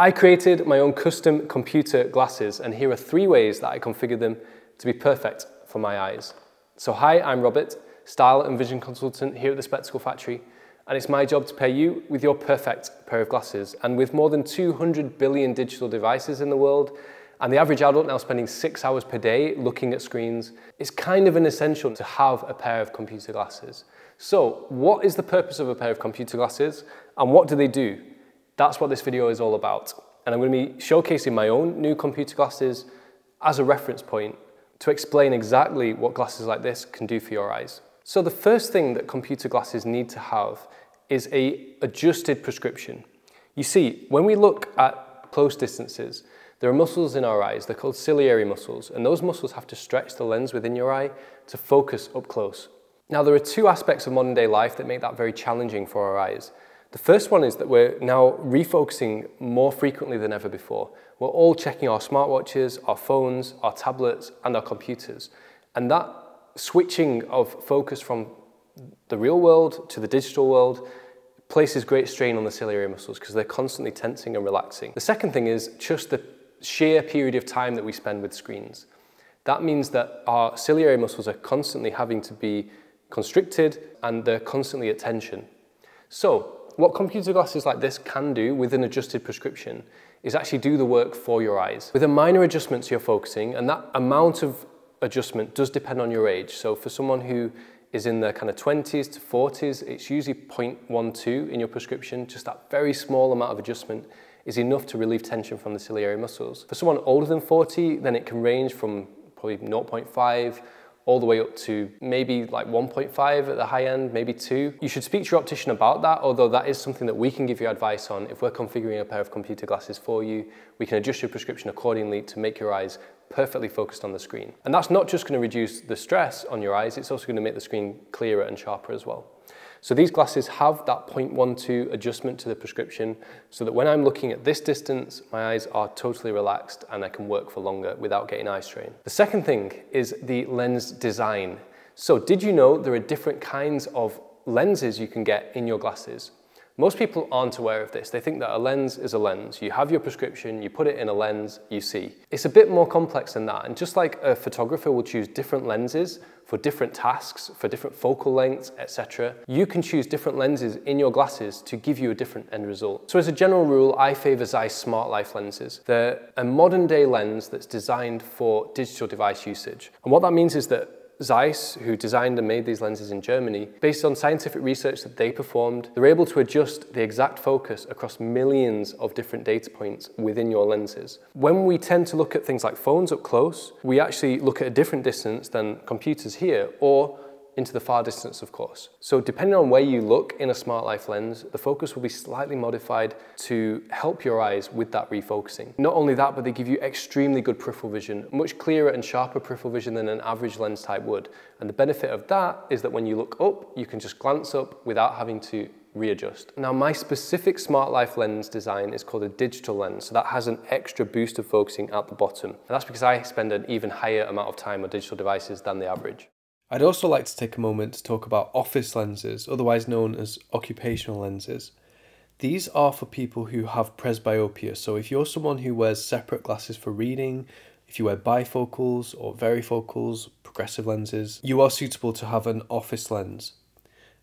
I created my own custom computer glasses, and here are 3 ways that I configured them to be perfect for my eyes. So hi, I'm Robert, style and vision consultant here at the Spectacle Factory, and it's my job to pair you with your perfect pair of glasses. And with more than 200 billion digital devices in the world, and the average adult now spending 6 hours per day looking at screens, it's kind of an essential to have a pair of computer glasses. So what is the purpose of a pair of computer glasses, and what do they do? That's what this video is all about. And I'm going to be showcasing my own new computer glasses as a reference point to explain exactly what glasses like this can do for your eyes. So the first thing that computer glasses need to have is an adjusted prescription. You see, when we look at close distances, there are muscles in our eyes, they're called ciliary muscles, and those muscles have to stretch the lens within your eye to focus up close. Now, there are 2 aspects of modern day life that make that very challenging for our eyes. The first one is that we're now refocusing more frequently than ever before. We're all checking our smartwatches, our phones, our tablets, and our computers. And that switching of focus from the real world to the digital world places great strain on the ciliary muscles because they're constantly tensing and relaxing. The second thing is just the sheer period of time that we spend with screens. That means that our ciliary muscles are constantly having to be constricted and they're constantly at tension. So what computer glasses like this can do with an adjusted prescription is actually do the work for your eyes. With a minor adjustment to your focusing, and that amount of adjustment does depend on your age. So for someone who is in their kind of 20s to 40s, it's usually 0.12 in your prescription. Just that very small amount of adjustment is enough to relieve tension from the ciliary muscles. For someone older than 40, then it can range from probably 0.5 all the way up to maybe like 1.5 at the high end, maybe 2. You should speak to your optician about that, although that is something that we can give you advice on. If we're configuring a pair of computer glasses for you, we can adjust your prescription accordingly to make your eyes perfectly focused on the screen. And that's not just going to reduce the stress on your eyes, it's also going to make the screen clearer and sharper as well. So these glasses have that 0.12 adjustment to the prescription so that when I'm looking at this distance, my eyes are totally relaxed and I can work for longer without getting eye strain. The second thing is the lens design. So did you know there are different kinds of lenses you can get in your glasses? Most people aren't aware of this. They think that a lens is a lens. You have your prescription, you put it in a lens, you see. It's a bit more complex than that. And just like a photographer will choose different lenses for different tasks, for different focal lengths, etc., you can choose different lenses in your glasses to give you a different end result. So as a general rule, I favor Zeiss Smart Life lenses. They're a modern day lens that's designed for digital device usage. And what that means is that Zeiss, who designed and made these lenses in Germany, based on scientific research that they performed, they're able to adjust the exact focus across millions of different data points within your lenses. When we tend to look at things like phones up close, we actually look at a different distance than computers here, or into the far distance, of course. So depending on where you look in a Smart Life lens, the focus will be slightly modified to help your eyes with that refocusing. Not only that, but they give you extremely good peripheral vision, much clearer and sharper peripheral vision than an average lens type would. And the benefit of that is that when you look up, you can just glance up without having to readjust. Now, my specific Smart Life lens design is called a digital lens, so that has an extra boost of focusing at the bottom. And that's because I spend an even higher amount of time on digital devices than the average. I'd also like to take a moment to talk about office lenses, otherwise known as occupational lenses. These are for people who have presbyopia, so if you're someone who wears separate glasses for reading, if you wear bifocals or varifocals, progressive lenses, you are suitable to have an office lens.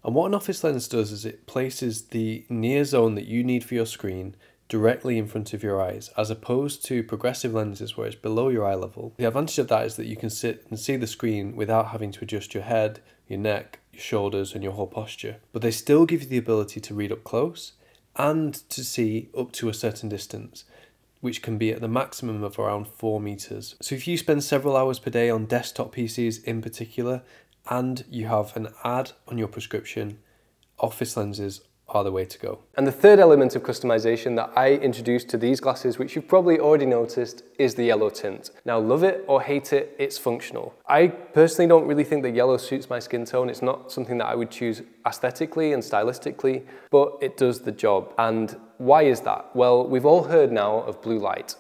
And what an office lens does is it places the near zone that you need for your screen directly in front of your eyes, as opposed to progressive lenses where it's below your eye level. The advantage of that is that you can sit and see the screen without having to adjust your head, your neck, your shoulders and your whole posture. But they still give you the ability to read up close and to see up to a certain distance, which can be at the maximum of around 4 meters. So if you spend several hours per day on desktop PCs in particular, and you have an ad on your prescription, office lenses are the way to go. And the third element of customization that I introduced to these glasses, which you've probably already noticed, is the yellow tint. Now, love it or hate it, it's functional. I personally don't really think that yellow suits my skin tone. It's not something that I would choose aesthetically and stylistically, but it does the job. And why is that? Well, we've all heard now of blue light.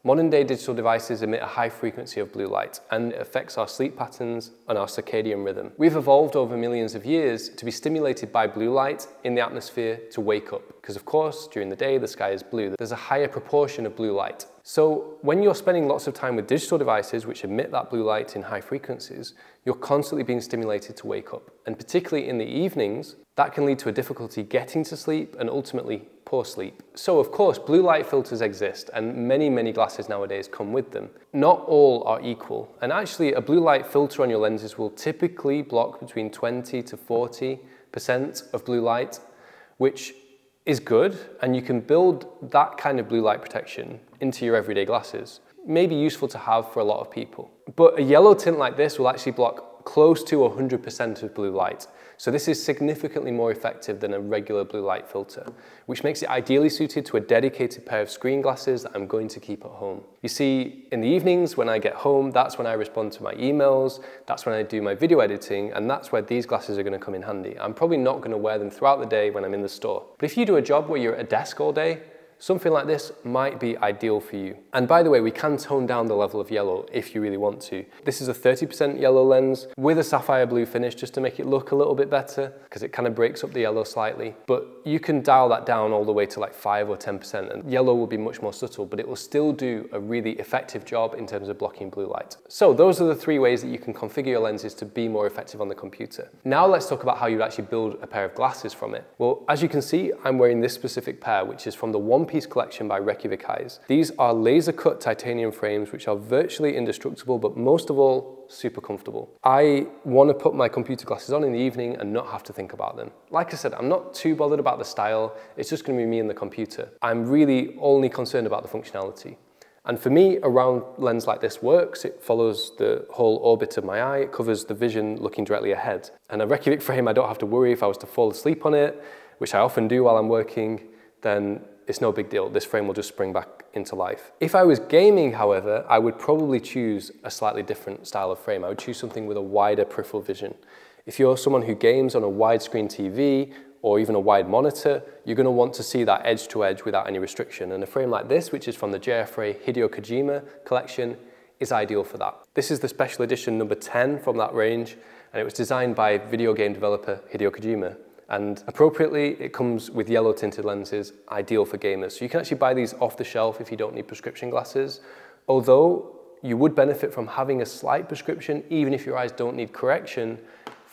Modern day digital devices emit a high frequency of blue light and it affects our sleep patterns and our circadian rhythm. We've evolved over millions of years to be stimulated by blue light in the atmosphere to wake up. because of course, during the day, the sky is blue. There's a higher proportion of blue light. So when you're spending lots of time with digital devices which emit that blue light in high frequencies, you're constantly being stimulated to wake up. And particularly in the evenings, that can lead to a difficulty getting to sleep and ultimately poor sleep. So of course, blue light filters exist and many glasses nowadays come with them. Not all are equal. And actually a blue light filter on your lenses will typically block between 20 to 40% of blue light, which is good, and you can build that kind of blue light protection into your everyday glasses. Maybe useful to have for a lot of people. But a yellow tint like this will actually block close to 100% of blue light. So this is significantly more effective than a regular blue light filter, which makes it ideally suited to a dedicated pair of screen glasses that I'm going to keep at home. You see, in the evenings when I get home, that's when I respond to my emails, that's when I do my video editing, and that's where these glasses are going to come in handy. I'm probably not going to wear them throughout the day when I'm in the store. But if you do a job where you're at a desk all day, something like this might be ideal for you. And by the way, we can tone down the level of yellow if you really want to. This is a 30% yellow lens with a sapphire blue finish just to make it look a little bit better, because it kind of breaks up the yellow slightly. But you can dial that down all the way to like 5 or 10%, and yellow will be much more subtle, but it will still do a really effective job in terms of blocking blue light. So those are the 3 ways that you can configure your lenses to be more effective on the computer. Now let's talk about how you actually build a pair of glasses from it. Well, as you can see, I'm wearing this specific pair, which is from the one-piece collection by Reykjavik Eyes. These are laser-cut titanium frames which are virtually indestructible, but most of all, super comfortable. I want to put my computer glasses on in the evening and not have to think about them. Like I said, I'm not too bothered about the style, it's just going to be me and the computer. I'm really only concerned about the functionality. And for me, a round lens like this works. It follows the whole orbit of my eye, it covers the vision looking directly ahead. And a Reykjavik frame, I don't have to worry if I was to fall asleep on it, which I often do while I'm working, then it's no big deal. This frame will just spring back into life. If I was gaming, however, I would probably choose a slightly different style of frame. I would choose something with a wider peripheral vision. If you're someone who games on a widescreen TV or even a wide monitor, you're going to want to see that edge to edge without any restriction. And a frame like this, which is from the JFRA Hideo Kojima collection, is ideal for that. This is the special edition number 10 from that range, and it was designed by video game developer Hideo Kojima. And appropriately, it comes with yellow tinted lenses, ideal for gamers. So you can actually buy these off the shelf if you don't need prescription glasses, although you would benefit from having a slight prescription, even if your eyes don't need correction,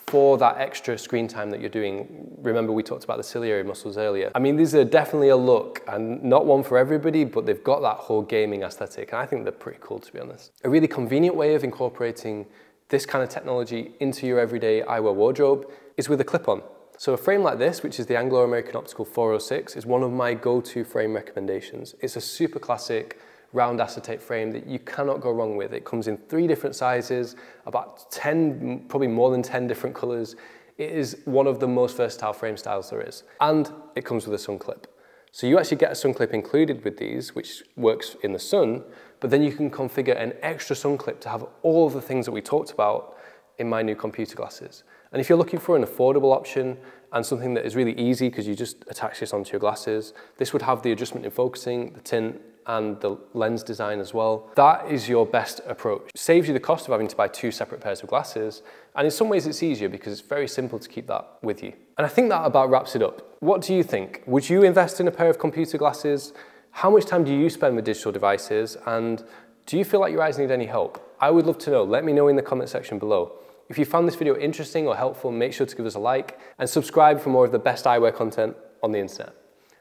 for that extra screen time that you're doing. Remember, we talked about the ciliary muscles earlier. I mean, these are definitely a look, and not one for everybody, but they've got that whole gaming aesthetic, and I think they're pretty cool, to be honest. A really convenient way of incorporating this kind of technology into your everyday eyewear wardrobe is with a clip-on. So a frame like this, which is the Anglo-American Optical 406, is one of my go-to frame recommendations. It's a super classic round acetate frame that you cannot go wrong with. It comes in 3 different sizes, about 10, probably more than 10 different colors. It is one of the most versatile frame styles there is. And it comes with a sun clip. So you actually get a sun clip included with these, which works in the sun, but then you can configure an extra sun clip to have all of the things that we talked about in my new computer glasses. And if you're looking for an affordable option and something that is really easy because you just attach this onto your glasses, this would have the adjustment in focusing, the tint, and the lens design as well. That is your best approach. It saves you the cost of having to buy 2 separate pairs of glasses, and in some ways it's easier because it's very simple to keep that with you. And I think that about wraps it up. What do you think? Would you invest in a pair of computer glasses? How much time do you spend with digital devices? And do you feel like your eyes need any help? I would love to know. Let me know in the comment section below. If you found this video interesting or helpful, make sure to give us a like and subscribe for more of the best eyewear content on the internet.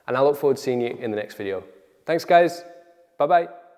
And I look forward to seeing you in the next video. Thanks guys, bye bye.